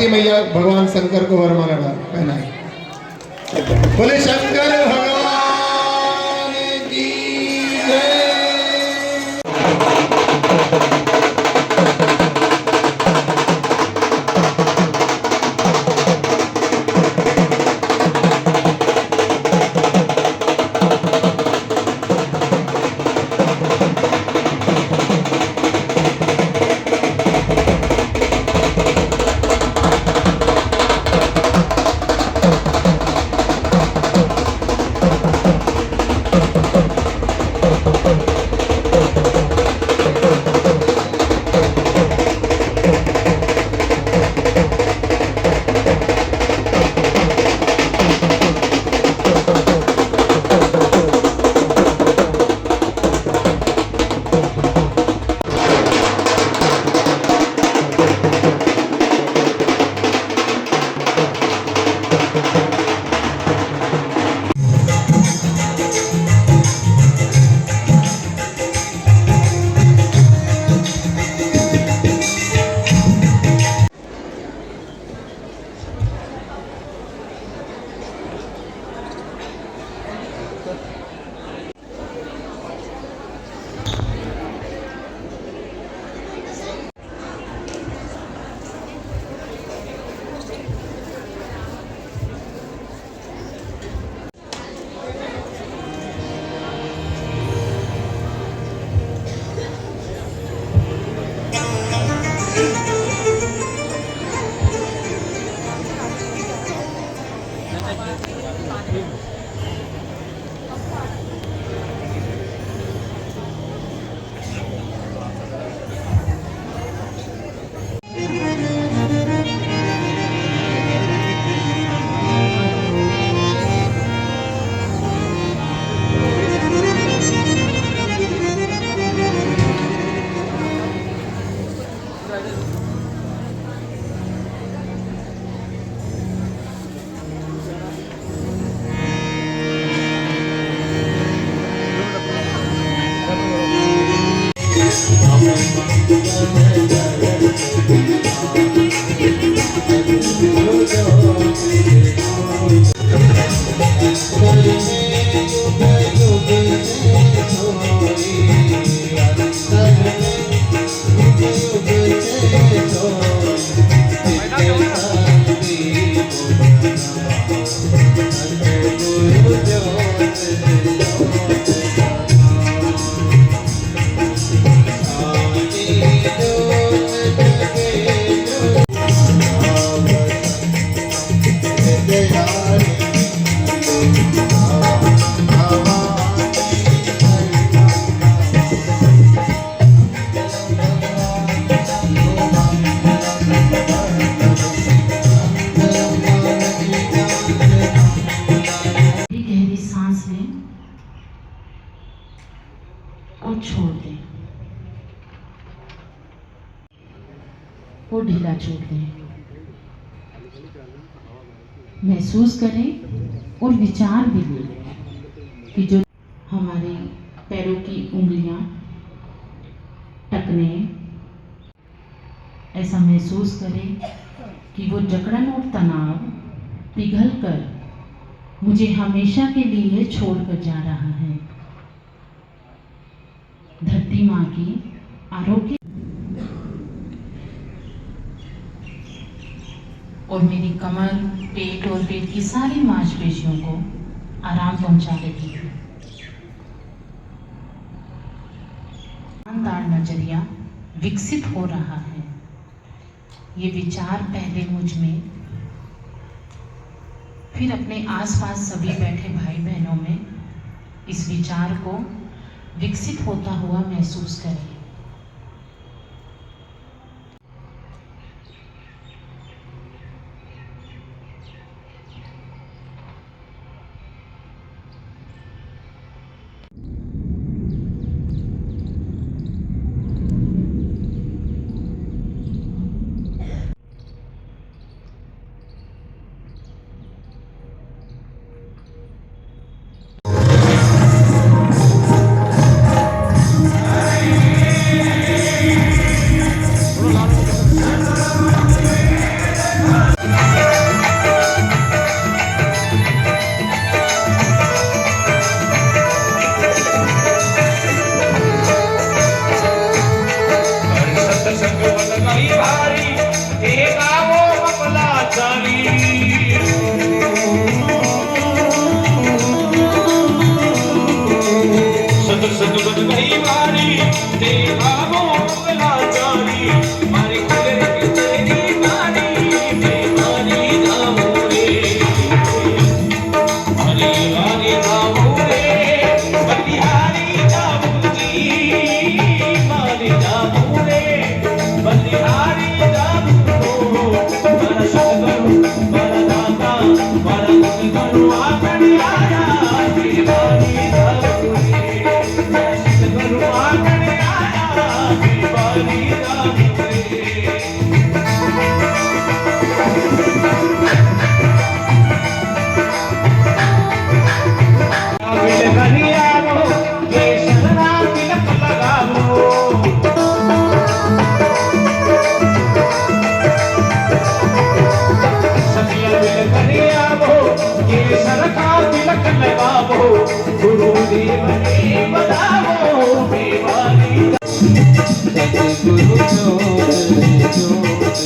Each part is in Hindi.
पार्वती मैया भगवान शंकर को वरमाला पहनाए। बोले शंकर भगवान की जय। और छोड़ दें, और ढीला छोड़ दें। महसूस करें और विचार भी लें कि जो हमारे पैरों की उंगलियां, टखने, ऐसा महसूस करें कि वो जकड़न और तनाव पिघलकर मुझे हमेशा के लिए छोड़कर जा रहा है। धरती माँ की आरोग्य और मेरी कमर, पेट और पेट की सारी मांसपेशियों को आराम पहुंचा रही है। ईमानदार नजरिया विकसित हो रहा है। ये विचार पहले मुझ में, फिर अपने आसपास सभी बैठे भाई बहनों में इस विचार को विकसित होता हुआ महसूस करें। सतगुरु ज्योत ज्योत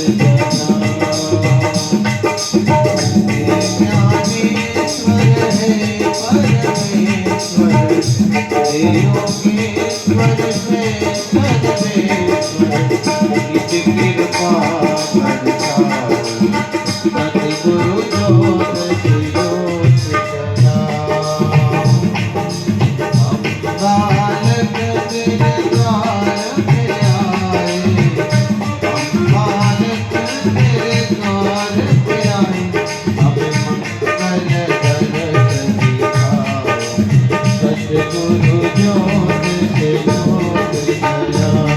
ज्ञानेश्वर है परमेश्वर, योगेश्वर है सर्वेश्वर, निज कृपा बरसाओ सतगुरु ज्योत ज्योत जलाओ। बालक तेरे द्वार पे आए, बालक तेरे द्वार पे आए, हमें मंगल दर्श दिखाओ सतगुरु ज्योत ज्योत जलाओ।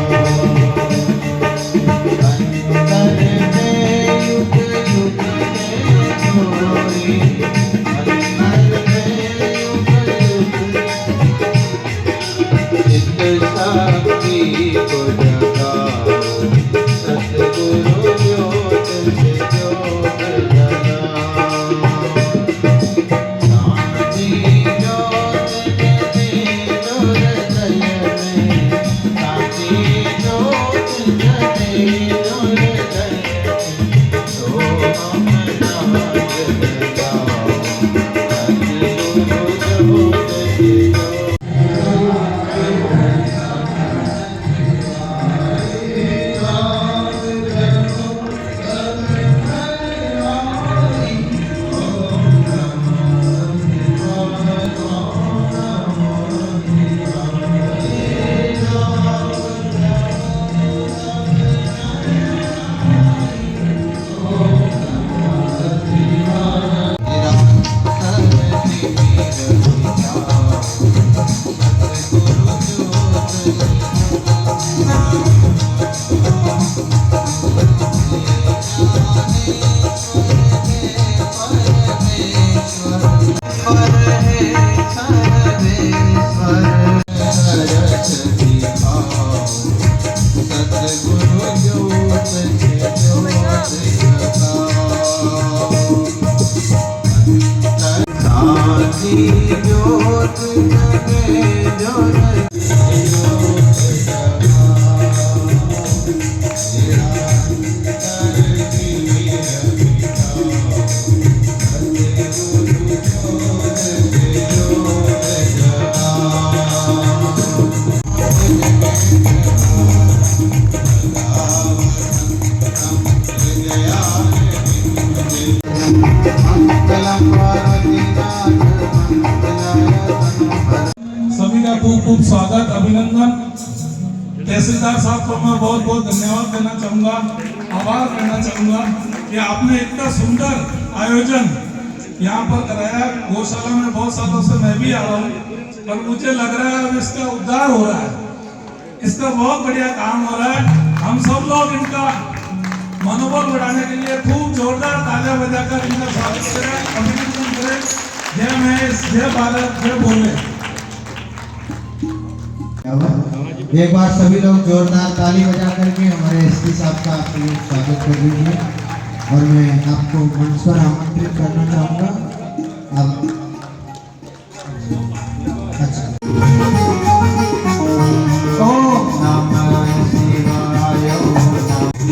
अंतर में युग युग में जोड़ी, अंतर में युग युग चित शक्ति को जगाओ सतगुरु ज्योत ज्योत जलाओ। शांति ज्योत जले जो हृदय में, शांति ज्योत जले जो हृदय में, तो हम नाम जगाओ सतगुरु ज्योत ज्योत। ज्योत जगे जो सभी का खूब खूब स्वागत, अभिनंदन। तहसीलदार साहब को मैं बहुत बहुत धन्यवाद देना चाहूँगा, आभार करना चाहूँगा कि आपने इतना सुंदर आयोजन यहाँ पर कराया। गौशाला में बहुत सालों से मैं भी आ रहा हूँ, पर मुझे लग रहा है अब इसका उद्धार हो रहा है, इसका बहुत बढ़िया काम हो रहा है। हम सब लोग इनका मनोबल बढ़ाने के लिए खूब जोरदार तालियां बजाकर इनका स्वागत करें, अभिनंदन करें। जय महेश, जय भारत, जय भोले। एक बार सभी लोग जोरदार ताली बजा करके हमारे एसपी साहब का आपके स्वागत कर दीजिए। और मैं आपको मंच पर आमंत्रित करना चाहूँगा। अब अच्छा, ओम नमः शिवाय, ओम नमः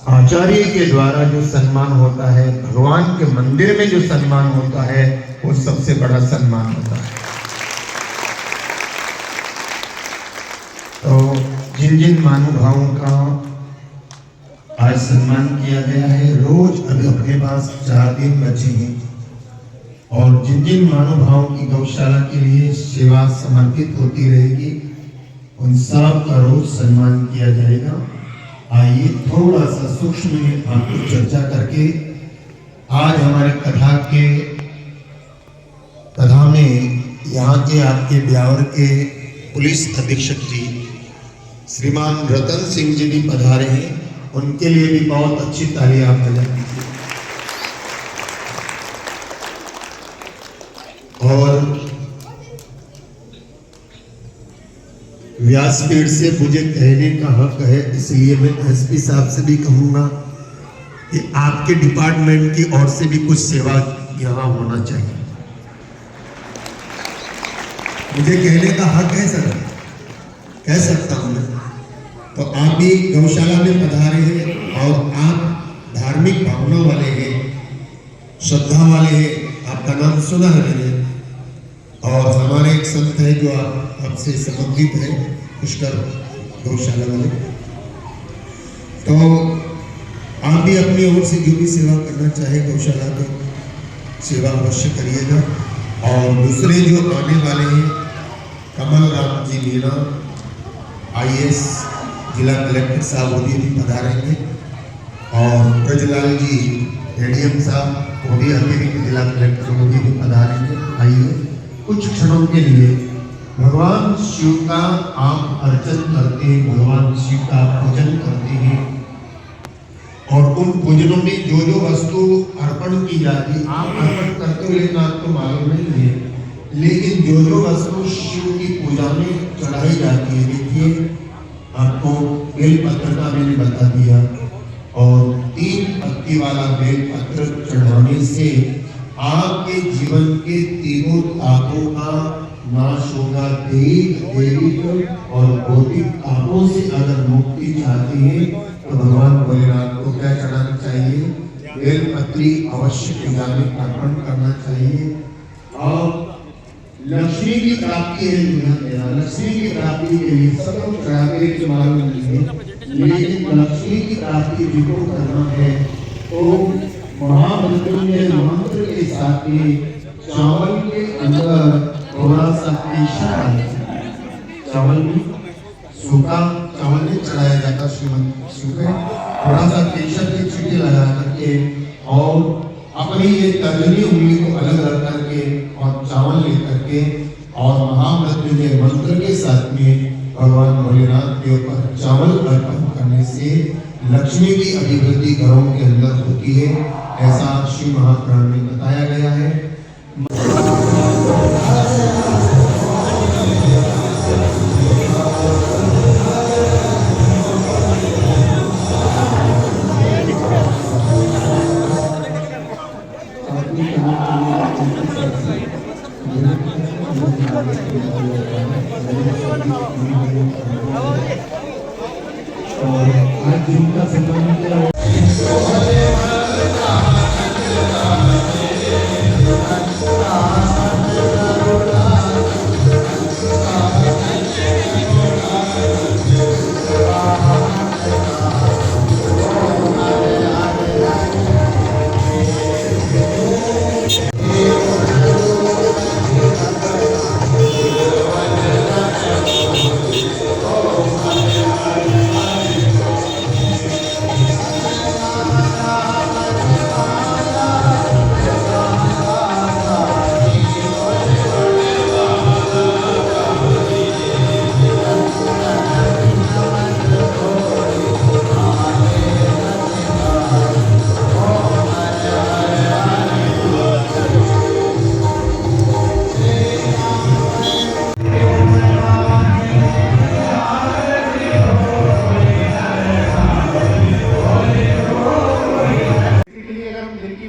आचार्य के द्वारा जो सम्मान होता है, भगवान के मंदिर में जो सम्मान होता है, वो सबसे बड़ा सम्मान होता है। तो जिन जिन महानुभावों का आज सम्मान किया गया है, रोज अभी अपने पास 4 दिन बचे हैं और जिन जिन महानुभावों की गौशाला के लिए सेवा समर्पित होती रहेगी, उन सब का रोज सम्मान किया जाएगा। आइए थोड़ा सा सूक्ष्म में आपको चर्चा करके आज हमारे कथा में यहाँ के आपके ब्यावर के पुलिस अधीक्षक जी श्रीमान रतन सिंह जी भी पधारे हैं, उनके लिए भी बहुत अच्छी ताली आप बजा दीजिए। और व्यासपीठ से मुझे कहने का हक है, इसलिए मैं एसपी साहब से भी कहूंगा कि आपके डिपार्टमेंट की ओर से भी कुछ सेवा यहाँ होना चाहिए। मुझे कहने का हक है सर, कह सकता हूँ मैं। तो आप भी गौशाला में पधारे हैं और आप धार्मिक भावना वाले हैं, श्रद्धा वाले हैं, आपका नाम सुना है मैंने। और हमारे एक संत है जो आपसे संबंधित है, पुष्कर गौशाला वाले। तो आप भी अपनी ओर से जो भी सेवा करना चाहे गौशाला को सेवा अवश्य करिएगा। और दूसरे जो आने वाले हैं, कमल राम जी मीणा IAS जिला कलेक्टर साहब वो भी पधारेंगे और ब्रजलाल जी ADM साहब वो भी अतिरिक्त जिला कलेक्टर वो भी पधारेंगे। आइए कुछ क्षणों के लिए भगवान शिव का आप अर्चन करते हैं, भगवान शिव का पूजन करते हैं और उन पूजनों में जो जो वस्तु अर्पण की जाती है आप अर्पण करते हो, लेकिन आपको मालूम नहीं है, लेकिन जो जो वस्तु शिव की पूजा में चढ़ाई जाती है, देखिए आपको बेलपत्र का मैंने बता दिया और 3 पत्ती वाला बेलपत्र चढ़ाने से आपके जीवन के तीनों तापों का नाश होगा। दैहिक और भौतिक तापों से अगर मुक्ति चाहती है तो भगवान भोलेनाथ को क्या चढ़ाना चाहिए? बेलपत्री अवश्य पूजा में अर्पण करना चाहिए। और लक्ष्मी की प्राप्ति है, लक्ष्मी की प्राप्ति के लिए सब लोग चढ़ावे के मालूम नहीं है, लेकिन लक्ष्मी की प्राप्ति जिनको करना है तो महामृत्युंजय मंत्र के साथ ही चावल के अंदर थोड़ा सा केसर डालना। चावल में सूखा चावल नहीं चढ़ाया जाता, सूखे थोड़ा सा केसर के छींटे लगा करके और अपनी ये तर्जनी उंगली को अलग रख करके और चावल लेकर के और महामृत्युंजय मंत्र के साथ में भगवान भोलेनाथ के ऊपर चावल अर्पण करने से लक्ष्मी की अभिवृद्धि घरों के अंदर होती है, ऐसा शिव महापुराण में बताया गया है। और आज जिनका सम्मान किया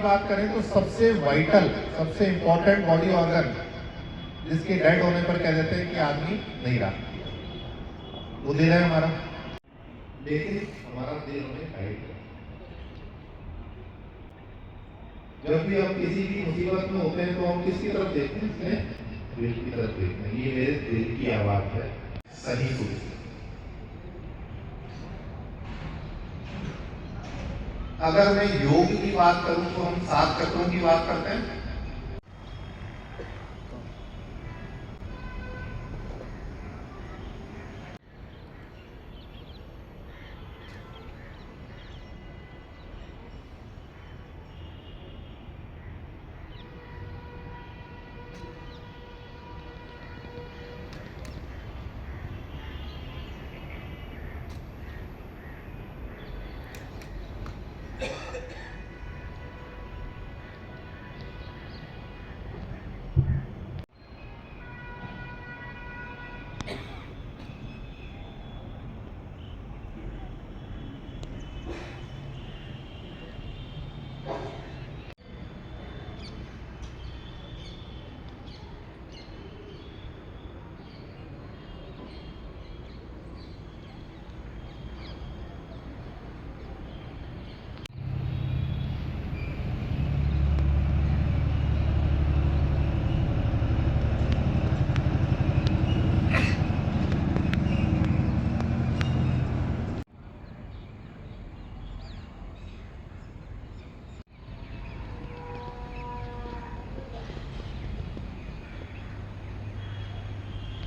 बात करें तो सबसे वाइटल, सबसे इंपॉर्टेंट बॉडी ऑर्गन जिसके डेड होने पर कह देते हैं कि आदमी नहीं रहा, वो दिल है हमारा। लेकिन हमारा दिल हमें गाइड करता है। जब भी हम किसी भी मुसीबत में होते हैं तो हम किसकी तरफ देखते हैं? दिल की तरफ देखते हैं। ये मेरे दिल की आवाज है, सही सुन। अगर मैं योग की बात करूं तो हम 7 चक्रों की बात करते हैं।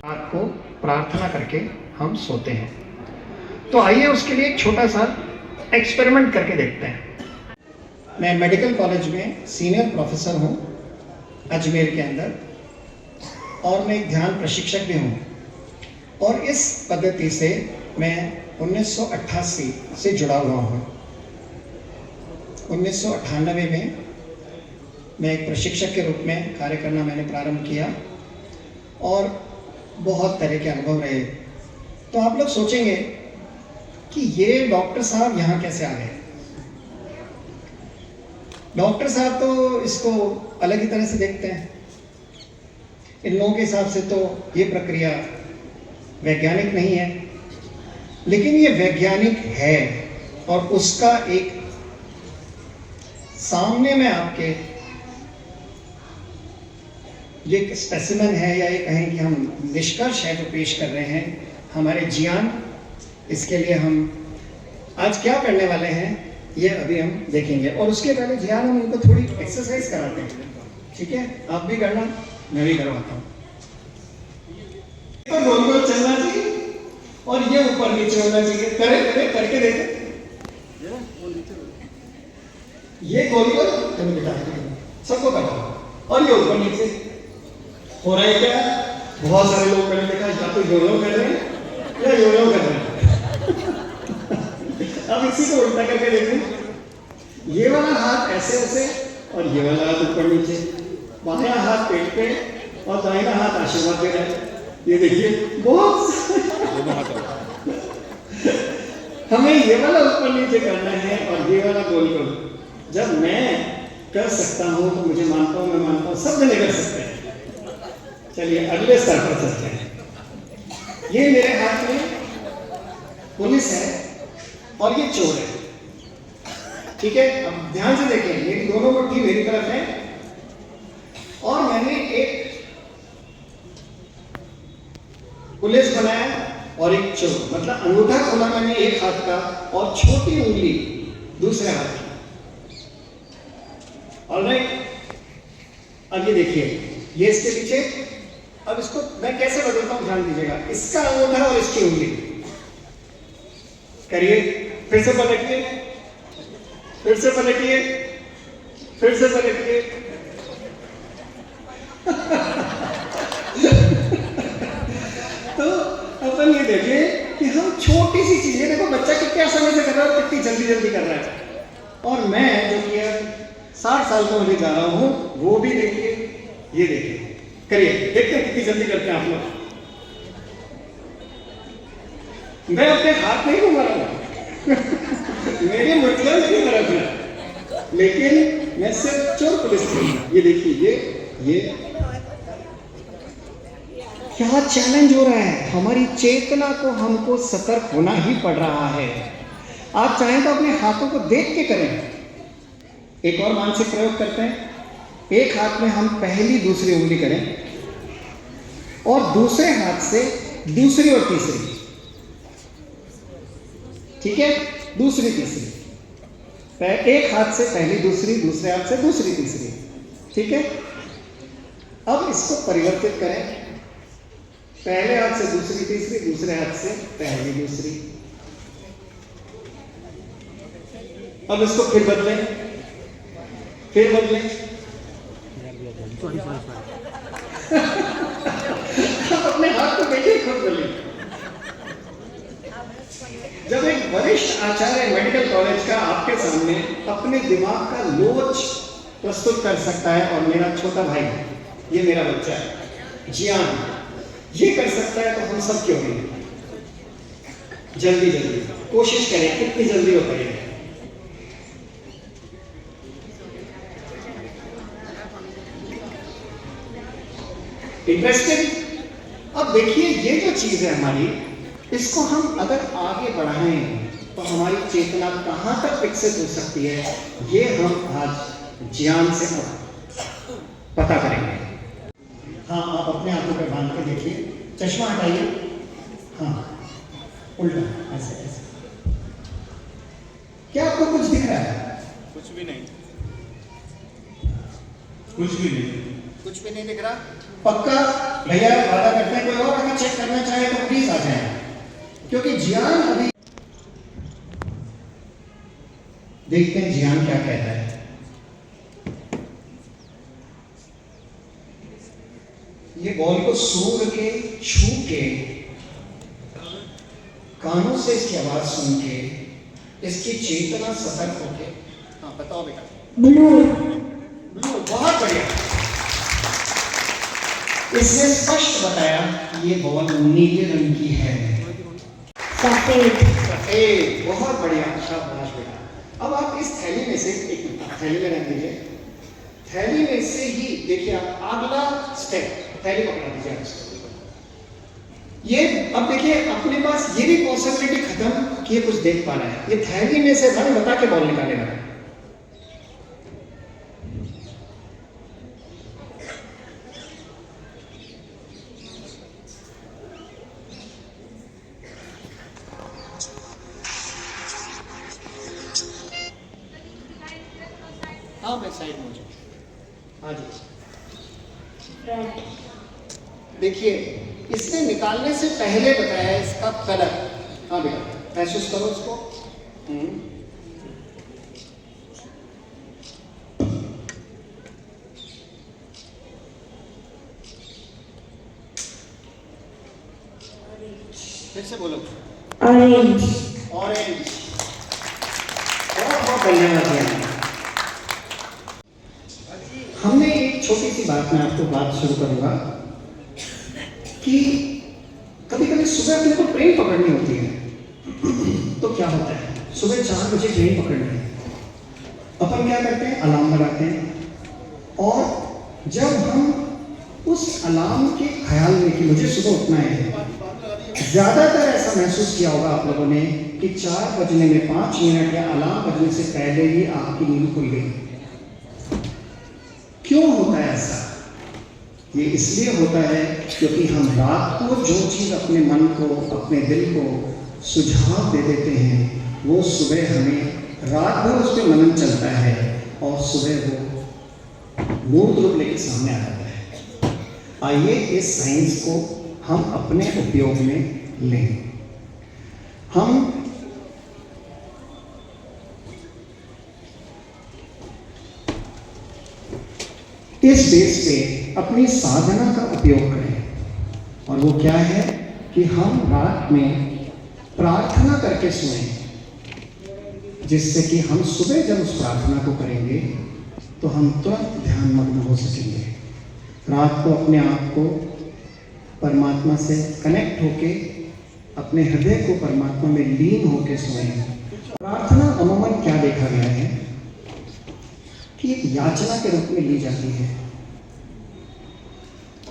रात को प्रार्थना करके हम सोते हैं। तो आइए उसके लिए एक छोटा सा एक्सपेरिमेंट करके देखते हैं। मैं मेडिकल कॉलेज में सीनियर प्रोफेसर हूँ अजमेर के अंदर, और मैं एक ध्यान प्रशिक्षक भी हूँ। और इस पद्धति से मैं 1988 से जुड़ा हुआ हूँ। 1998 में मैं एक प्रशिक्षक के रूप में कार्य करना मैंने प्रारंभ किया और बहुत तरह के अनुभव रहे। तो आप लोग सोचेंगे कि ये डॉक्टर साहब यहाँ कैसे आ गए। डॉक्टर साहब तो इसको अलग ही तरह से देखते हैं। इन लोगों के हिसाब से तो ये प्रक्रिया वैज्ञानिक नहीं है, लेकिन ये वैज्ञानिक है। और उसका एक सामने में आपके ये एक स्पेसिमेन है, या ये कहें कि हम निष्कर्ष है जो पेश कर रहे हैं हमारे ज्ञान। इसके लिए हम आज क्या करने वाले हैं ये अभी हम देखेंगे, और उसके पहले ज्ञान हम उनको थोड़ी एक्सरसाइज कराते हैं। ठीक है, आप भी करना, मैं भी करवाता हूँ। तो गोल गोल चलना चाहिए और ये ऊपर नीचे होना चाहिए। करके देखे ये गोल गोल तुम्हें बिठा सबको करना, और ये ऊपर नीचे हो रहा है। क्या बहुत सारे लोग मैंने देखा या तो यो कर रहे हैं या यो कर रहे हैं। अब इसी को उल्टा करके देखें। ये वाला हाथ ऐसे ऐसे और ये वाला हाथ ऊपर नीचे, बायां हाथ पेट पे और दाहिना हाथ आशीर्वाद दे रहा है। ये देखिए बहुत हमें ये वाला ऊपर नीचे करना है और ये वाला गोल गोल। जब मैं कर सकता हूं तो मुझे मानता हूं, मैं मानता हूं सब जने कर सकते हैं। चलिए अगले स्तर पर चलते हैं। ये मेरे हाथ में पुलिस है और ये चोर है। ठीक है, अब ध्यान से देखें, ये दोनों मुट्ठी मेरी तरफ है और मैंने एक पुलिस बनाया और एक चोर, मतलब अंगूठा खोला मैंने एक हाथ का और छोटी उंगली दूसरे हाथ की। ऑलराइट, अब ये देखिए, ये इसके पीछे। अब इसको मैं कैसे बदलता हूं ध्यान दीजिएगा। इसका अंगूठा और इसकी उंगली करिए, फिर से पलटिए, फिर से पलटिए, फिर से पलटिए। तो अपन ये देखिए कि हम छोटी सी चीजें, देखो बच्चा कितने आसानी से कर रहा है, कितनी जल्दी जल्दी कर रहा है। और मैं जो कि 60 साल का होने जा रहा हूं, वो भी देखिए, ये देखिए, करिए, देखते हैं कितनी जल्दी करते हैं आप लोग। मैं अपने हाथ नहीं घुमा रहा हूं मेरी मुट्ठियां मेरी तरफ है, लेकिन मैं सिर्फ चोर पुलिस करूंगा। ये देखिए, ये क्या चैलेंज हो रहा है। हमारी चेतना को हमको सतर्क होना ही पड़ रहा है। आप चाहें तो अपने हाथों को देख के करें। एक और मानसिक प्रयोग करते हैं। एक हाथ में हम पहली दूसरी उंगली करें और दूसरे हाथ से दूसरी और तीसरी। ठीक है, दूसरी तीसरी। एक हाथ से पहली दूसरी, दूसरे हाथ से दूसरी तीसरी, ठीक है। अब इसको परिवर्तित करें, पहले हाथ से दूसरी तीसरी, दूसरे हाथ से पहली दूसरी। अब इसको फिर बदलें, फिर बदलें। अपने हाथ को देखिए, खुद बोलिए। जब एक वरिष्ठ आचार्य मेडिकल कॉलेज का आपके सामने अपने दिमाग का लोच प्रस्तुत कर सकता है, और मेरा छोटा भाई, ये मेरा बच्चा है जियान, ये कर सकता है, तो हम सब क्यों नहीं? जल्दी जल्दी कोशिश करें, कितनी जल्दी हो पाएगी। इंटरेस्टिंग। अब देखिए, ये जो चीज है हमारी, इसको हम अगर आगे बढ़ाएं तो हमारी चेतना कहां तक विकसित हो सकती है, ये हम आज ज्ञान से पता करेंगे। हाँ, आप अपने हाथों पे बांध के देखिए, चश्मा हटाइए, हाँ उल्टा, ऐसे ऐसे। क्या आपको कुछ दिख रहा है? कुछ भी नहीं, कुछ भी नहीं, कुछ भी नहीं दिख रहा। पक्का भैया वादा करते हैं, कोई और अगर चेक करना चाहे तो प्लीज आ जाए, क्योंकि जियान अभी देखते हैं जियान क्या कहता है। ये बॉल को सूंघ के, छू के, कानों से इसकी आवाज सुन के, इसकी चेतना सतर्क होके, हाँ बताओ बेटा। ब्लू। ब्लू, बहुत बढ़िया। इसने स्पष्ट बताया ये बॉल नीले रंग की है। सफेद। सफेद, बहुत बढ़िया, शाबाश बेटा। अब आप इस थैली में से, एक मिनट थैली में रख दीजिए, थैली में से ही देखिए आप अगला स्टेप, थैली पकड़ा दीजिए आप। ये अब देखिए अपने पास ये भी पॉसिबिलिटी खत्म कि ये कुछ देख पा रहा है, ये थैली में से रंग बता के बॉल निकालेगा। हाँ मैं साइड में हूँ, हाँ जी। देखिए इसने निकालने से पहले बताया इसका कलर। हाँ बेटा महसूस करो इसको। फिर से बोलो। ऑरेंज। ऑरेंज। बहुत बहुत धन्यवाद भैया। हमने एक छोटी सी बात में आपको बात शुरू करूंगा कि कभी कभी सुबह अपने को ट्रेन पकड़नी होती है, तो क्या होता है, सुबह 4 बजे ट्रेन पकड़नी है, अपन क्या करते हैं, अलार्म लगाते हैं। और जब हम उस अलार्म के ख्याल में कि मुझे सुबह उठना है, ज्यादातर ऐसा महसूस किया होगा आप लोगों ने कि 4 बजने में 5 मिनट या अलार्म बजने से पहले ही आपकी नींद खुल गई। क्यों होता है ऐसा? ये इसलिए होता है क्योंकि हम रात को जो चीज अपने मन को, अपने दिल को सुझाव दे देते हैं, वो सुबह हमें रात भर उस पर मनन चलता है और सुबह वो मूर्त रूप लेके सामने आ जाता है। आइए इस साइंस को हम अपने उपयोग में लें। हम इस बेस पे अपनी साधना का उपयोग करें, और वो क्या है कि हम रात में प्रार्थना करके सोएं, जिससे कि हम सुबह जब उस प्रार्थना को करेंगे तो हम तुरंत ध्यान मग्न हो सकेंगे। रात को अपने आप को परमात्मा से कनेक्ट होके, अपने हृदय को परमात्मा में लीन होके सोएं। प्रार्थना अमूमन क्या देखा गया है कि एक याचना के रूप में ली जाती है।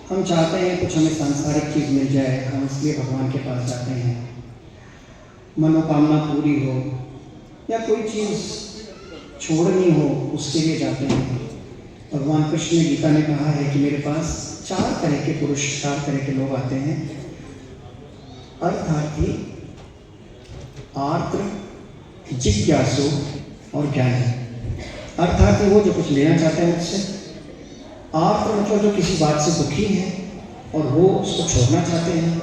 हम चाहते हैं कुछ हमें सांसारिक चीज मिल जाए, हम इसलिए भगवान के पास जाते हैं, मनोकामना पूरी हो या कोई चीज छोड़नी हो उसके लिए जाते हैं। भगवान कृष्ण ने गीता में कहा है कि मेरे पास 4 तरह के पुरुष, 4 तरह के लोग आते हैं, अर्थार्थी, आर्द्र, जिज्ञासु और ज्ञानी अर्थात वो जो कुछ लेना चाहते हैं मुझसे, आर्त मतलब जो किसी बात से दुखी हैं और वो उसको छोड़ना चाहते हैं।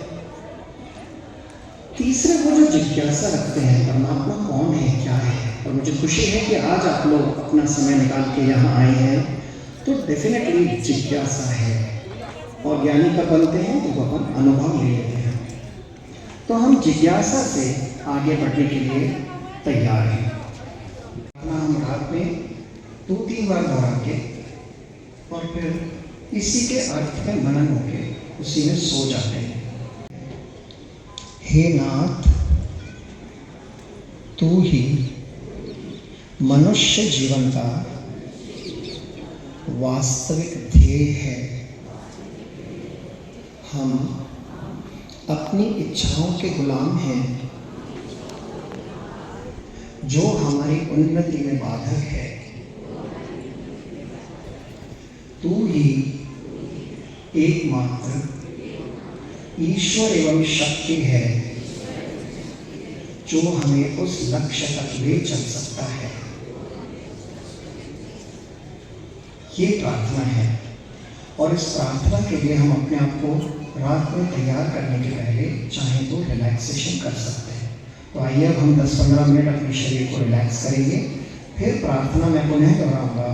तीसरे वो जो जिज्ञासा रखते हैं परमात्मा कौन है, क्या है। और मुझे खुशी है कि आज आप लोग अपना समय निकाल के यहाँ आए हैं, तो डेफिनेटली जिज्ञासा है। और ज्ञानी कब बनते हैं, तो अपन अनुभव ले लेते हैं। तो हम जिज्ञासा से आगे बढ़ने के लिए तैयार हैं। हम रात में 2-3 बार दोहरा के और फिर इसी के अर्थ में मनन होके उसी में सो जाते हैं। हे नाथ, तू ही मनुष्य जीवन का वास्तविक ध्येय है। हम अपनी इच्छाओं के गुलाम हैं जो हमारी उन्नति में बाधक है। तू ही एकमात्र ईश्वर एवं शक्ति है जो हमें उस लक्ष्य तक ले चल सकता है। ये प्रार्थना है और इस प्रार्थना के लिए हम अपने आप को रात में तैयार करने के पहले चाहे तो रिलैक्सेशन कर सकते हैं। तो आइए अब हम 10-15 मिनट अपने शरीर को रिलैक्स करेंगे, फिर प्रार्थना मैं पुनः दोहराऊंगा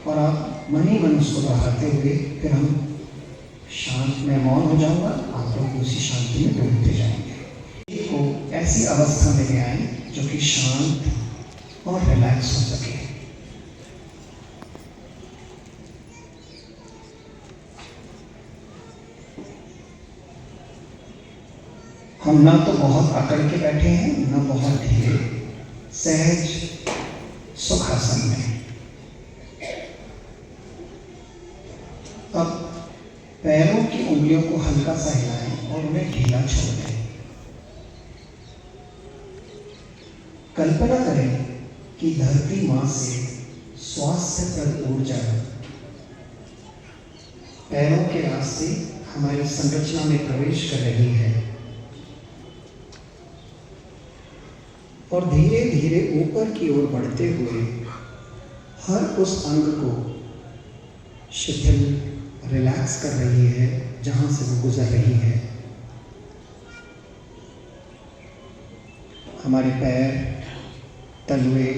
और आप मन ही मन उसको दोहराते हुए फिर हम शांत में मौन हो जाऊंगा, आप लोग उसी शांति में डूबते जाएंगे। को ऐसी अवस्था में ले आए जो कि शांत और रिलैक्स हो सके। हम ना तो बहुत अकड़ के बैठे हैं, ना बहुत ढीले, सहज सुखासन में। अब पैरों की उंगलियों को हल्का सा हिलाएं और उन्हें ढीला छोड़ दें। कल्पना करें कि धरती मां से स्वास्थ्यप्रद ऊर्जा पैरों के रास्ते हमारी संरचना में प्रवेश कर रही है और धीरे धीरे ऊपर की ओर बढ़ते हुए हर उस अंग को शिथिल रिलैक्स कर रही है जहां से वो गुजर रही है। हमारे पैर, तलवे,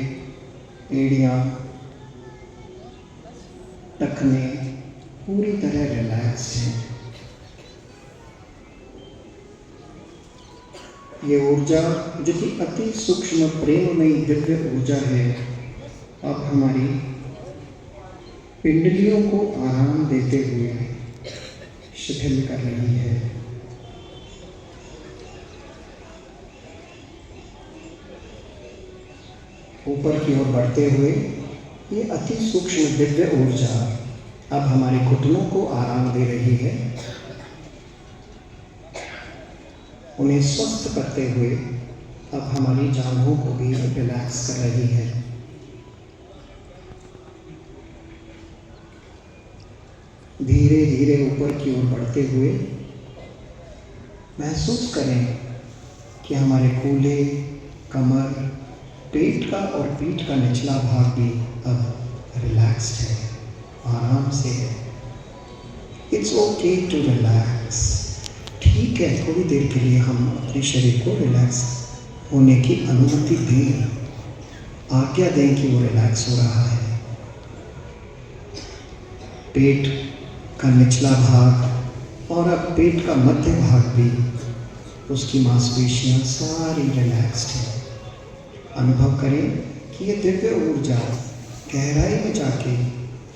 एड़ियां, टखने पूरी तरह रिलैक्स हैं। ये ऊर्जा जो कि अति सूक्ष्म प्रेममयी दिव्य ऊर्जा है, अब हमारी पिंडलियों को आराम देते हुए शिथिल कर रही है। ऊपर की ओर बढ़ते हुए ये अति सूक्ष्म दिव्य ऊर्जा अब हमारे घुटनों को आराम दे रही है, उन्हें स्वस्थ करते हुए अब हमारी जांघों को भी रिलैक्स कर रही है। धीरे धीरे ऊपर की ओर बढ़ते हुए महसूस करें कि हमारे कूल्हे, कमर, पेट का और पीठ का निचला भाग भी अब रिलैक्स्ड है, आराम से है। It's okay to relax. ठीक है, थोड़ी देर के लिए हम अपने शरीर को रिलैक्स होने की अनुमति दें, आज्ञा दें कि वो रिलैक्स हो रहा है। पेट का निचला भाग और अब पेट का मध्य भाग भी, उसकी मांसपेशियां सारी रिलैक्स्ड हैं। अनुभव करें कि ये दिव्य ऊर्जा गहराई में जाके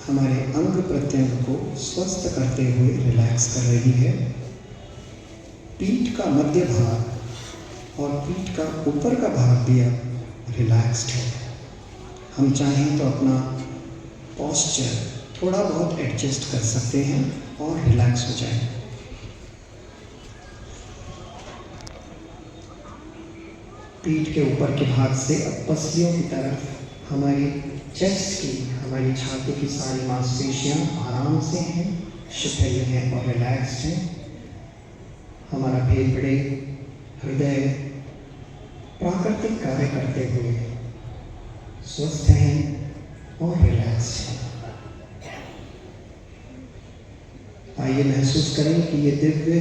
हमारे अंग प्रत्यंग को स्वस्थ करते हुए रिलैक्स कर रही है। पीठ का मध्य भाग और पीठ का ऊपर का भाग भी अब रिलैक्स्ड है। हम चाहें तो अपना पोस्चर थोड़ा बहुत एडजस्ट कर सकते हैं और रिलैक्स हो जाए। पीठ के ऊपर के भाग से अब पसलियों की तरफ हमारी चेस्ट की, हमारी छाती की सारी मांसपेशियां आराम से हैं, शिथिल हैं और रिलैक्स्ड हैं। हमारा फेफड़े, हृदय प्राकृतिक कार्य करते हुए स्वस्थ हैं और रिलैक्स हैं। आइए महसूस करें कि ये दिव्य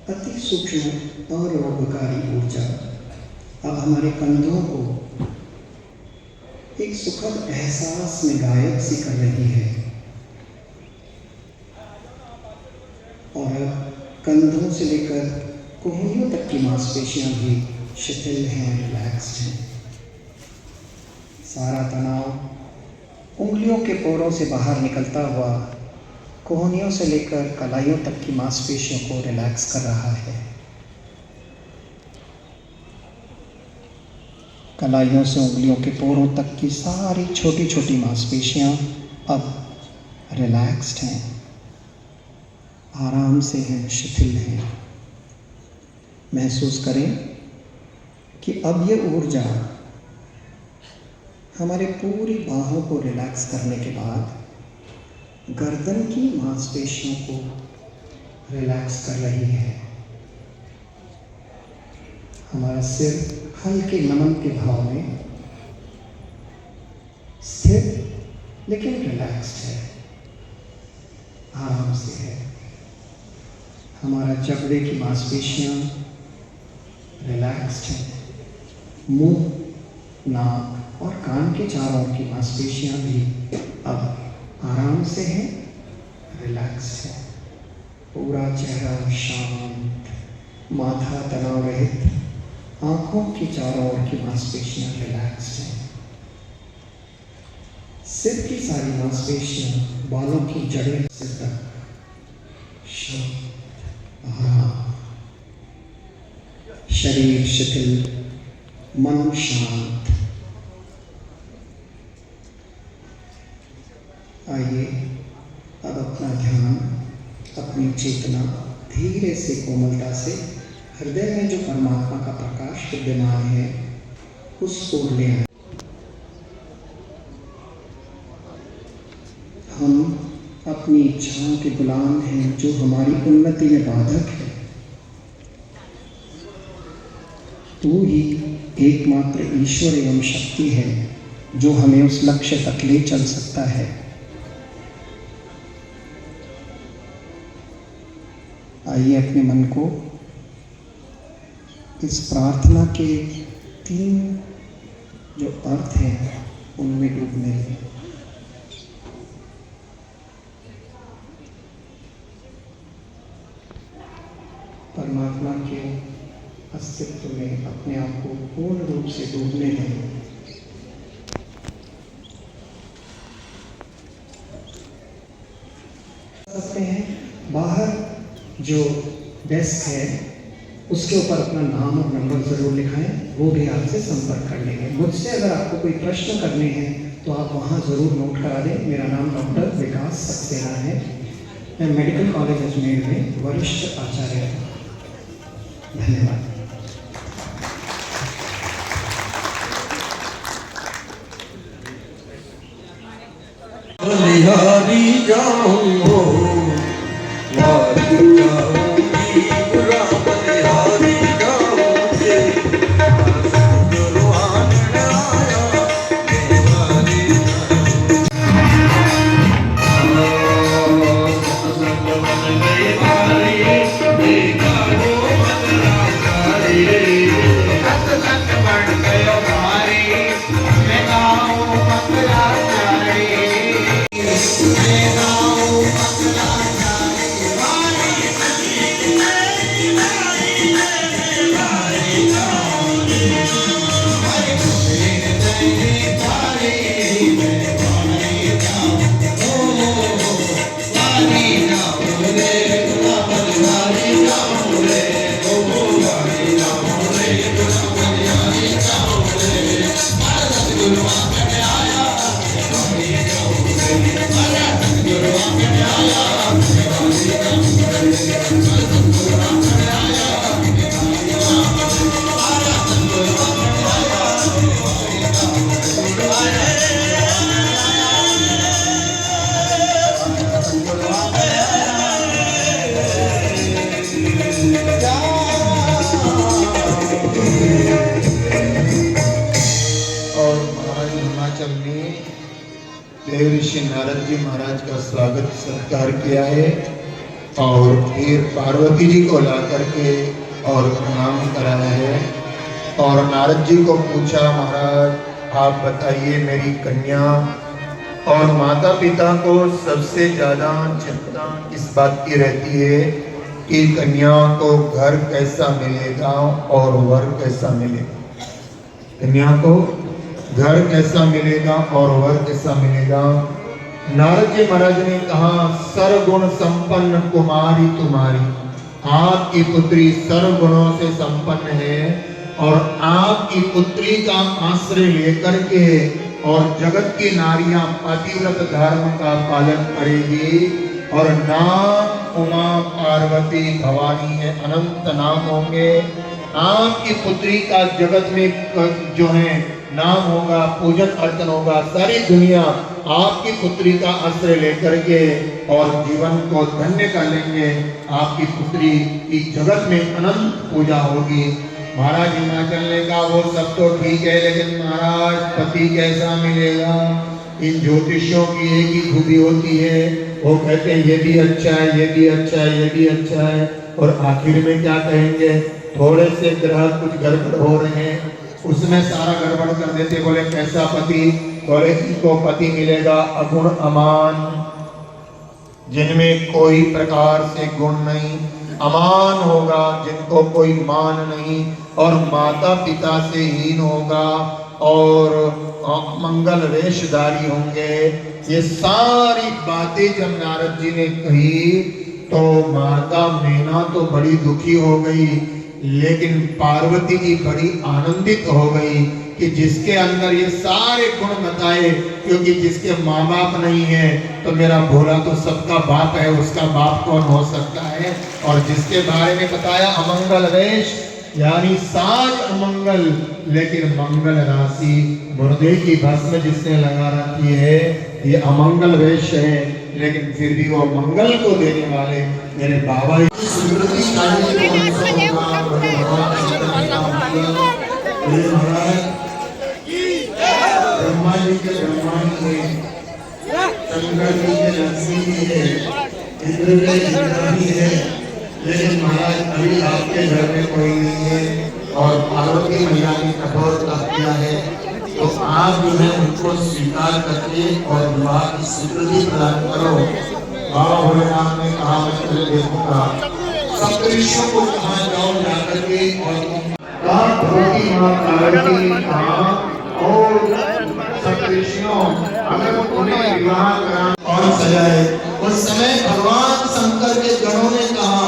अति सूक्ष्म और रोगकारी ऊर्जा अब हमारे कंधों को एक सुखद एहसास में गायब सी कर रही है और अब कंधों से लेकर कोहनियों तक की मांसपेशियां भी शिथिल हैं, रिलैक्स्ड हैं। सारा तनाव उंगलियों के पोरों से बाहर निकलता हुआ कोहनियों से लेकर कलाइयों तक की मांसपेशियों को रिलैक्स कर रहा है। कलाइयों से उंगलियों के पोरों तक की सारी छोटी छोटी मांसपेशियां अब रिलैक्स्ड हैं, आराम से हैं, शिथिल हैं। महसूस करें कि अब ये ऊर्जा हमारे पूरी बाहों को रिलैक्स करने के बाद गर्दन की मांसपेशियों को रिलैक्स कर रही है। हमारा सिर हल्के नमन के भाव में स्थिर लेकिन रिलैक्स्ड है, आराम से है। हमारा जबड़े की मांसपेशियां रिलैक्स्ड हैं। मुंह, नाक और कान के चारों ओर की मांसपेशियां भी अब आराम से हैं, रिलैक्स्ड है। पूरा चेहरा शांत, माथा तनाव रहित, आंखों की चारों ओर की मांसपेशियां रिलैक्स्ड हैं। सिर की सारी मांसपेशियां, बालों की जड़ें सिर तक शांत, आराम। शरीर शिथिल, मन शांत। आइए अब अपना ध्यान, अपनी चेतना धीरे से कोमलता से हृदय में जो परमात्मा का प्रकाश विद्यमान है उस ओर ले आए। हम अपनी इच्छाओं के गुलाम हैं जो हमारी उन्नति में बाधक है। तू ही एकमात्र ईश्वर एवं शक्ति है जो हमें उस लक्ष्य तक ले चल सकता है। आइए अपने मन को इस प्रार्थना के 3 जो अर्थ हैं उनमें डूबने दें। परमात्मा के अस्तित्व में अपने आप को पूर्ण रूप से डूबने दें। सकते हैं बाहर जो डेस्क है उसके ऊपर अपना नाम और नंबर ज़रूर लिखाएं, वो भी आपसे संपर्क कर लेंगे। मुझसे अगर आपको कोई प्रश्न करने हैं तो आप वहाँ ज़रूर नोट करा दें। मेरा नाम डॉक्टर विकास सक्सेना है। मैं मेडिकल कॉलेज अजमेर में वरिष्ठ आचार्य हूँ। धन्यवाद। बलिहारी जाऊंगो वारी जाऊंगी बुरा बलिहारी जाऊंगे गुरुआन आया बलिहारी संग बन गई भारी बेगारो बदलाकारी सत सत बन गयो भारी मैं गाऊं बदलाकारी श्री नारद जी महाराज का स्वागत सत्कार किया है और फिर पार्वती जी को ला करके और प्रणाम कराया है और नारद जी को पूछा, महाराज आप बताइए मेरी कन्या और माता पिता को सबसे ज़्यादा चिंता इस बात की रहती है कि कन्या को घर कैसा मिलेगा और वर कैसा मिलेगा। कन्या को घर कैसा मिलेगा और वर कैसा मिलेगा। नारद जी महाराज ने कहा, सर्वगुण संपन्न कुमारी तुम्हारी, आपकी पुत्री सर्वगुणों से संपन्न है और आपकी पुत्री का आश्रय लेकर के और जगत की नारियां पतिव्रत धर्म का पालन करेगी और नाम उमा पार्वती भवानी है, अनंत नाम होंगे। आपकी पुत्री का जगत में जो है नाम होगा, पूजन अर्चन होगा, सारी दुनिया आपकी पुत्री का आश्रय लेकर के और जीवन को धन्य कर लेंगे। आपकी पुत्री की जगत में अनंत पूजा होगी। महाराज हिमाचल ने कहा वो सब तो ठीक है, लेकिन महाराज पति कैसा मिलेगा। इन ज्योतिषियों की एक ही खूबी होती है, वो कहते हैं ये भी अच्छा है, ये भी अच्छा है, ये भी अच्छा है और आखिर में क्या कहेंगे, थोड़े से ग्रह कुछ गड़बड़ हो रहे हैं उसमें सारा गड़बड़ कर देते। बोले कैसा पति, बोले इनको पति मिलेगा अगुण अमान, जिनमें कोई प्रकार से गुण नहीं, अमान होगा जिनको कोई मान नहीं और माता पिता से हीन होगा और मंगल वेशधारी होंगे। ये सारी बातें जब नारद जी ने कही तो माता मैना तो बड़ी दुखी हो गई, लेकिन पार्वती जी बड़ी आनंदित हो गई कि जिसके अंदर ये सारे गुण बताए, क्योंकि जिसके माँ बाप नहीं है तो मेरा भोला तो सबका बाप है, उसका बाप कौन हो सकता है। और जिसके बारे में बताया अमंगल वेश, यानी साज अमंगल लेकिन मंगल राशि, मुर्दे की भस्म जिसने लगा रखी है ये अमंगल वेश है, लेकिन फिर भी वो मंगल को देने वाले मेरे बाबा। ब्रह्मा जी के ब्रह्मांड है, शंकर जी के लक्ष्मी जी है, इंद्र के इंद्राणी है, लेकिन महाराज अभी आपके घर में कोई नहीं है और पार्वती मैया ने कठोर तप किया है, तो आप जो है उनको स्वीकार करके और विवाह की स्वीकृति प्रदान करो। बाबा भोलेनाथ ने कहा मैं देखूंगा, सब ऋषियों को कहा जाओ जाकर के और अगर उन्हें विवाह करा और सजाए। उस समय भगवान शंकर के गणों ने कहा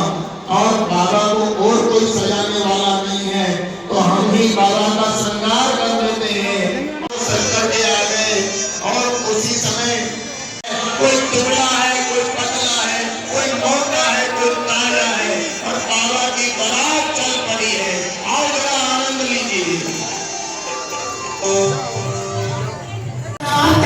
और बाबा को और कोई सजाने वाला नहीं है तो हम ही बाबा का श्रृंगार कर देते हैं। शंकर के आ गए और उसी समय कोई दुबला है, कोई पतला है, कोई मोटा है, कोई ताजा है और बाबा की बारात चल पड़ी है। आओ जरा आनंद लीजिए। आज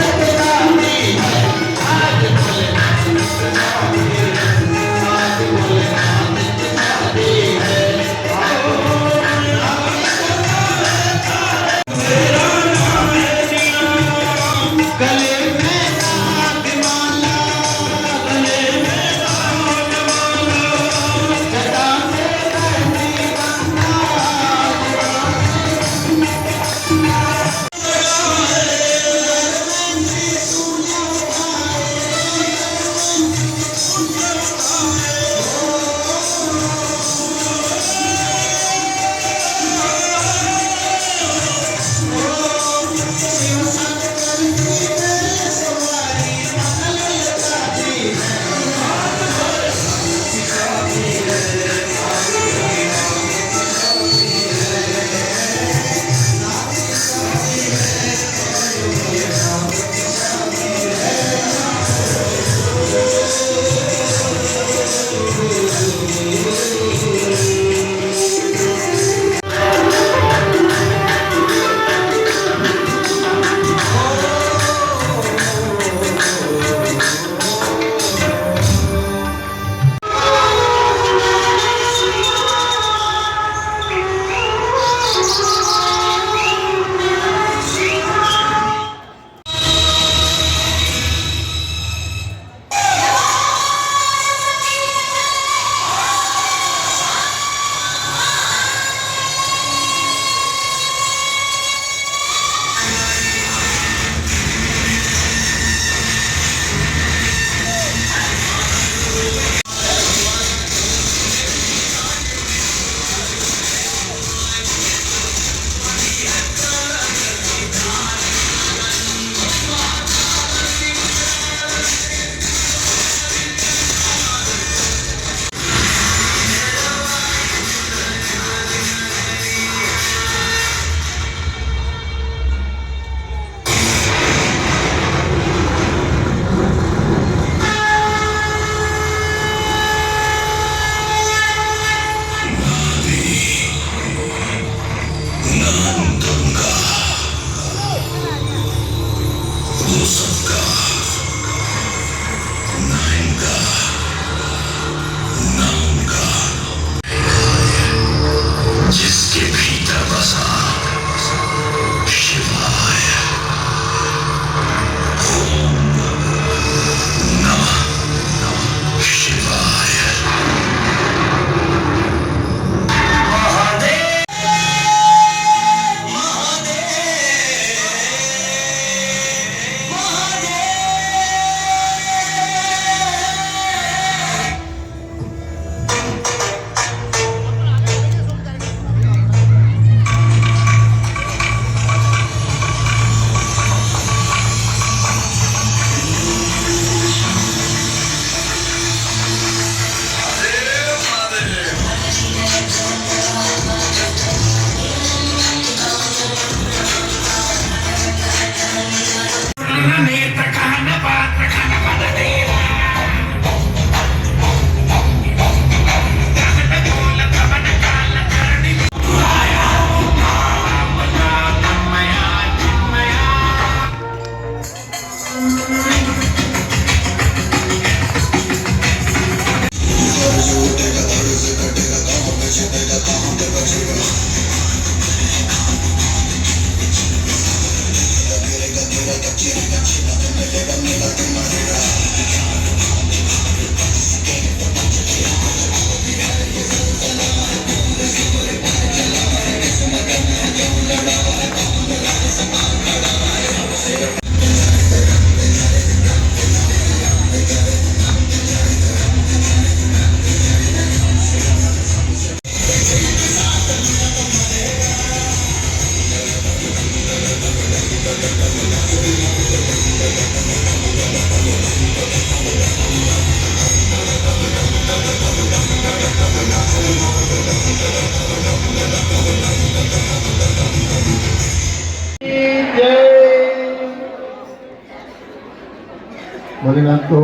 भोलेनाथ को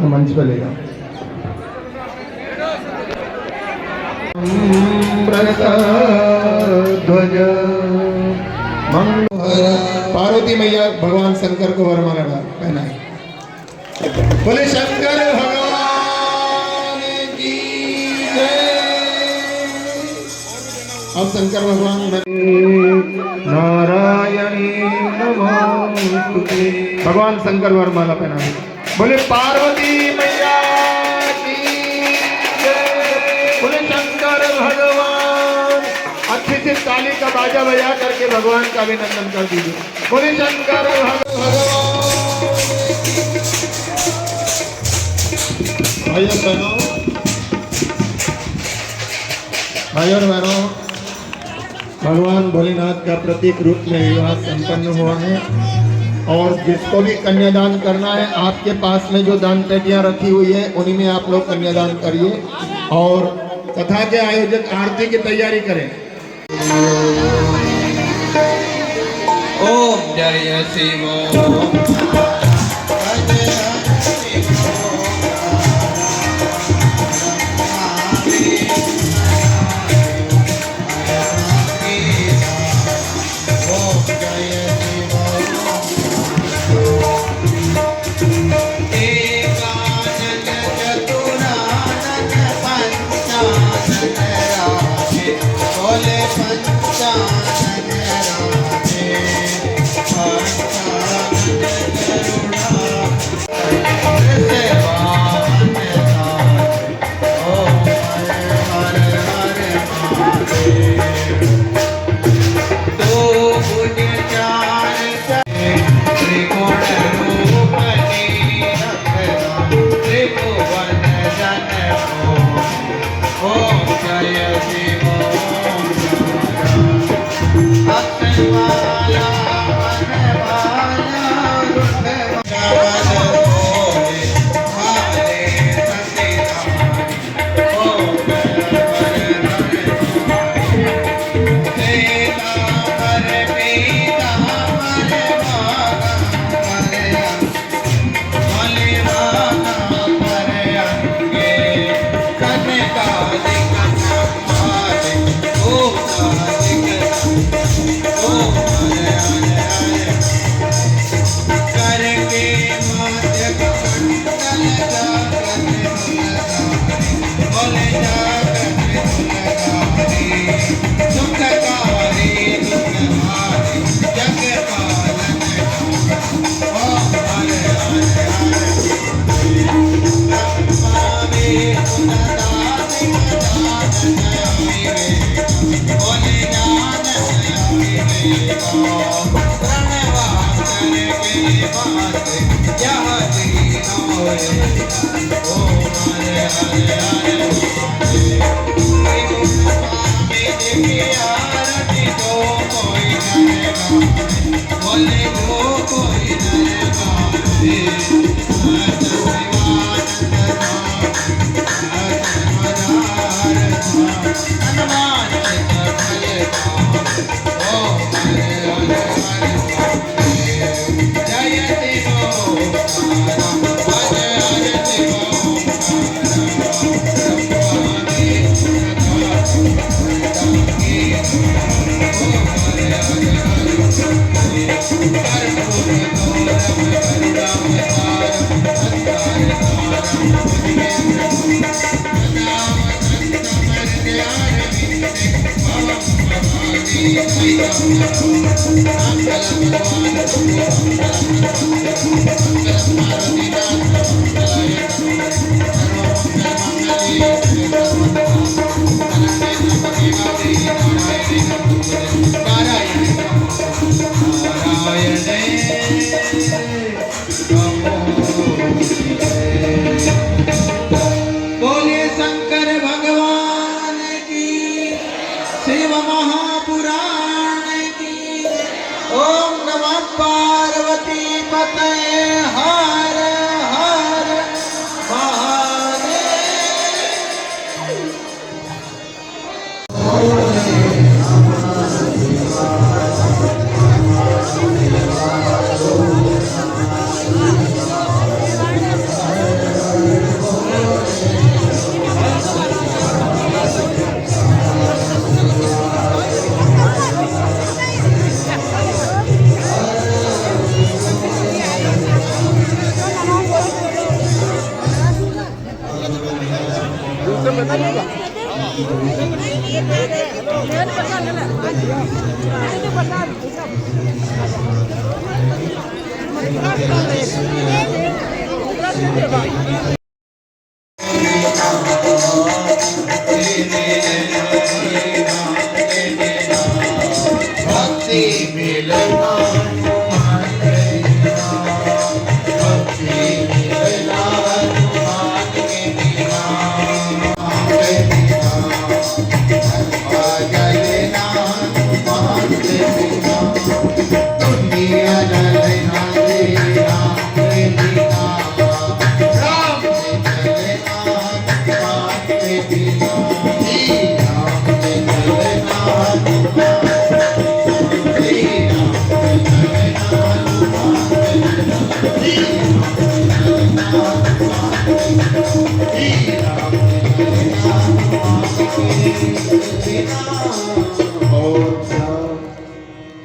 मंच पर लेगा। ध्वज पार्वती मैया भगवान शंकर को वरमाला पहनाए। बोले शंकर भगवान की जय। अब शंकर भगवान नारायणी नमोस्तुते। भगवान शंकर वरमाला पहनाए। बोले पार्वती मैया की जय। बोले शंकर भगवान। अच्छे से ताली का बाजा बजा करके भगवान का अभिनंदन कर दीजिए। बोले शंकर भगवान। भाइयों और बहनों, भगवान भोलेनाथ का प्रतीक रूप में विवाह संपन्न हुआ है। और जिसको भी कन्यादान करना है, आपके पास में जो दान पेटियां रखी हुई है उन्हीं में आप लोग कन्यादान करिए और कथा के आयोजक आरती की तैयारी करें। ओम जय शिव। भक्ति मिलना भक्ति मिलना दुनिया जलना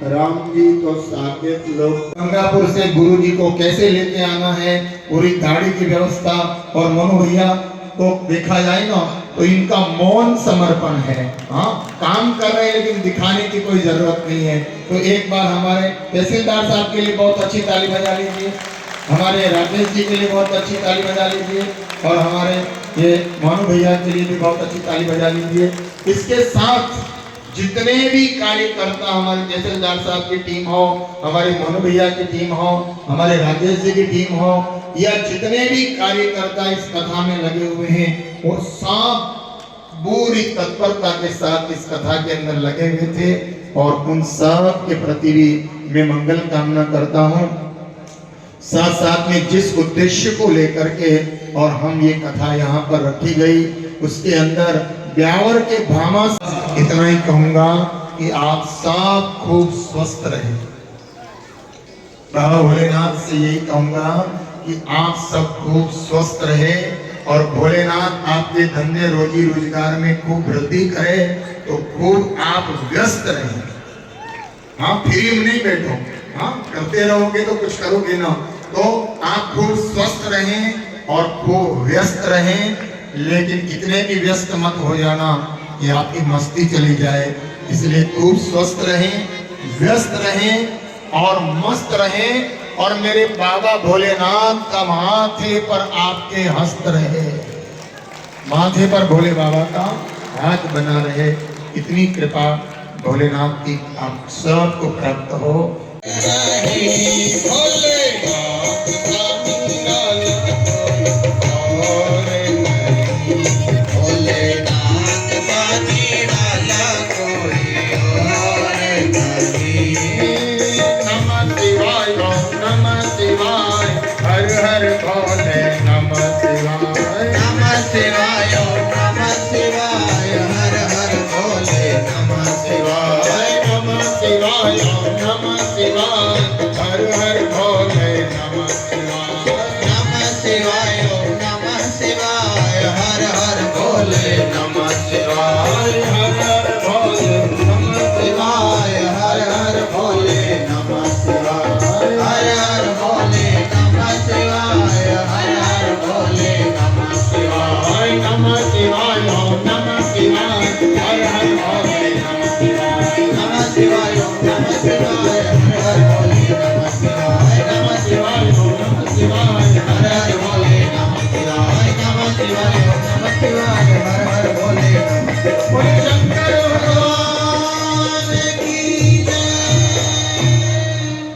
राम जी तो साकेत लोग गंगापुर से गुरु जी को कैसे लेके आना है, पूरी गाड़ी की व्यवस्था और मनु भैया को देखा जाए ना तो इनका मौन समर्पण है। हाँ, काम कर रहे हैं लेकिन दिखाने की कोई जरूरत नहीं है। तो एक बार हमारे तहसीलदार साहब के लिए बहुत अच्छी ताली बजा लीजिए, हमारे राकेश जी के लिए बहुत अच्छी ताली बजा लीजिए और हमारे ये मनु भैया के लिए भी बहुत अच्छी ताली बजा लीजिए। इसके साथ जितने भी कार्यकर्ता हमारे तहसीलदार साहब की टीम हो, हमारे मनु भैया की टीम हो, हमारे राकेश जी की टीम हो, या जितने भी कार्यकर्ता इस कथा में लगे हुए हैं वो सब पूरी तत्परता के साथ इस कथा के अंदर लगे हुए थे और उन सब के प्रति भी मैं मंगल कामना करता हूँ। साथ साथ में जिस उद्देश्य को लेकर के और हम ये कथा यहाँ पर रखी गई उसके अंदर ब्यावर के भामा इतना ही कहूंगा कि आप सब खूब स्वस्थ रहे। बाबा भोलेनाथ से यही कहूंगा कि आप सब खूब स्वस्थ रहे और भोलेनाथ आपके धंधे रोजी रोजगार में खूब वृद्धि करे, तो खूब आप व्यस्त रहे। हाँ, फ्री में नहीं बैठो, हाँ करते रहोगे तो कुछ करोगे ना। तो आप खूब स्वस्थ रहें और खूब व्यस्त रहें, लेकिन इतने भी व्यस्त मत हो जाना कि आपकी मस्ती चली जाए। इसलिए खूब स्वस्थ रहें, व्यस्त रहें और मस्त रहें और मेरे बाबा भोलेनाथ का माथे पर आपके हस्त रहे, माथे पर भोले बाबा का हाथ बना रहे। इतनी कृपा भोलेनाथ की आप सबको प्राप्त हो।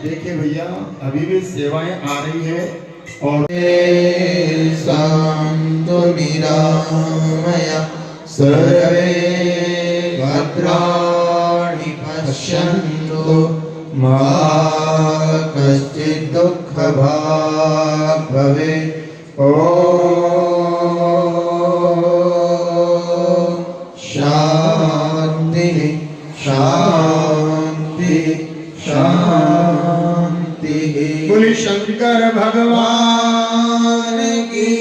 देखिए भैया, अभी भी सेवाएं आ रही है और शांतो निरामया सर्वे भद्राणि पश्यन्तु मा कश्चित् दुःखभाग् भवेत्। ओम शांति शांति शांति। बोले शंकर भगवान की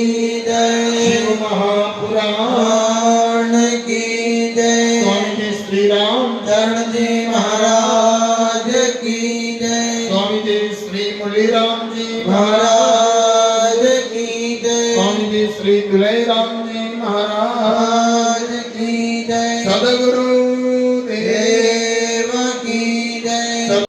जय, शिव महापुराण की जय, स्वामी जी श्री रामचंद्र जी महाराज की जय, स्वामी जी श्री मुरलीराम जी महाराज की जय। गुरु देव की जय।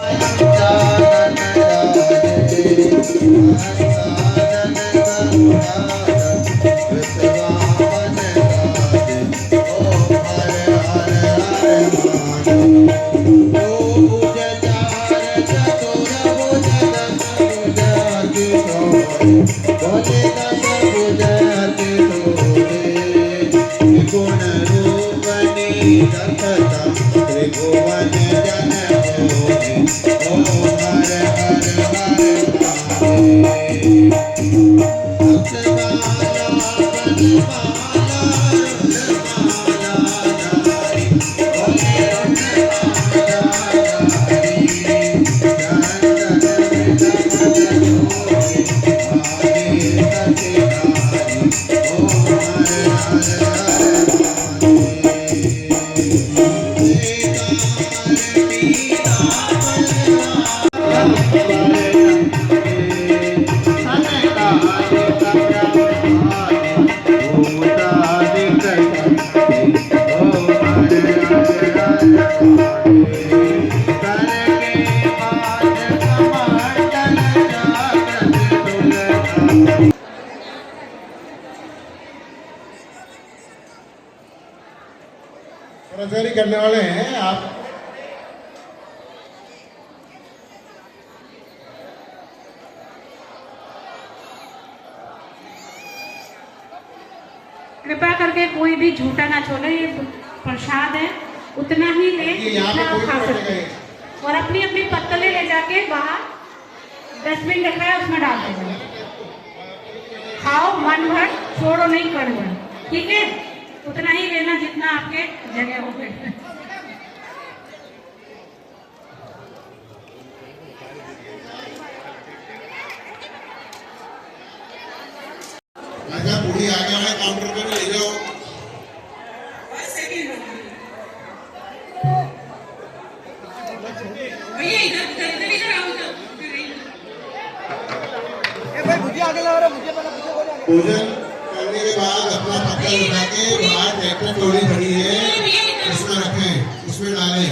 त्रिभुवन जन मोहि ओम हर हर प्रचारी करने वाले हैं आप। कृपया करके कोई भी झूठा ना छोड़े, ये प्रसाद है, उतना ही ले जितना आप खा सकते हैं। और अपनी अपनी पत्तलें ले जाके बाहर डस्टबिन रखा है उसमें डाल देना। खाओ मन भर, छोड़ो नहीं कर भर, ठीक है? उतना ही लेना जितना आपके जगह हो पेट में। पूरी आ गया है, काउंटर पे ले जाओ। पूजन करने के बाद अपना पत्थर उठा के बाहर ट्रैक्टर ट्रॉली खड़ी है उसमें रखें, उसमें डालें।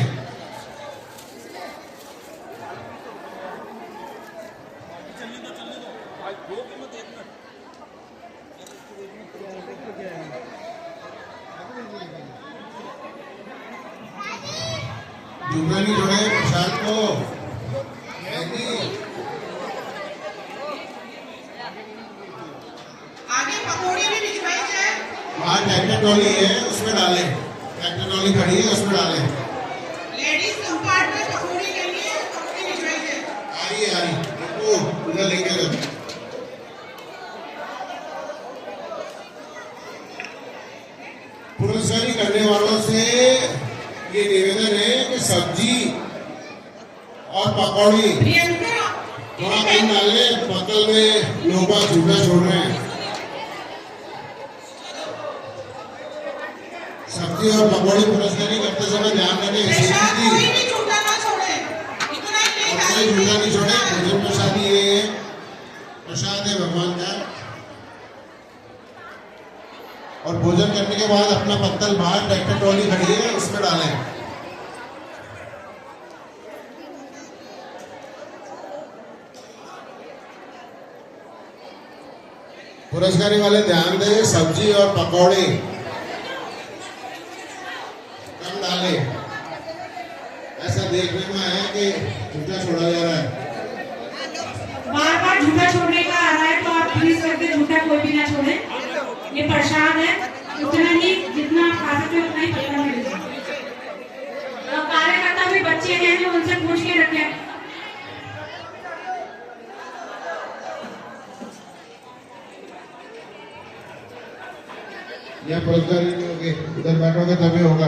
जुमरा नहीं जोड़े प्रसाद को। आगे पकौड़ी भी भिजवाई जाए। वहाँ ट्रैक्टर ट्रॉली है उसमें डालें, ट्रैक्टर ट्रॉली खड़ी है उसमें डालें। लेडीज कंपार्टमेंट पकौड़ी लेनी है, पकौड़ी भिजवाई जाए। आ रही देखो उधर लेके रख। पुरस्कारी करने वालों से ये निवेदन है कि सब्जी और पकौड़ी थोड़ा कम डालें, पतल में लोग झूठा छोड़ रहे हैं। सब्जी और पकौड़ी पुरस्कारी करते समय ध्यान रखें। कोई भी झूठा ना छोड़े, इतना ही नहीं कोई झूठा नहीं छोड़े। भोजन प्रसाद ये प्रसाद है भगवान का। और भोजन करने के बाद अपना पत्तल बाहर ट्रैक्टर ट्रॉली खड़ी है उसमें डालें। पुरस्कारी वाले ध्यान दें, सब्जी और पकौड़े कम डालें। ऐसा देखने में है कि झूठा छोड़ा जा रहा है। बार बार झूठा छोड़ने का आ रहा है तो आप प्लीज करके झूठा कोई भी ना छोड़े। ये प्रसाद है, उतना ही जितना आप खा सकते हो उतना ही पत्ता में लीजिए। कार्यकर्ता भी बच्चे हैं जो उनसे पूछ के रखें। यहाँ पुरस्कार नहीं होंगे, उधर बैठोगे तभी होगा।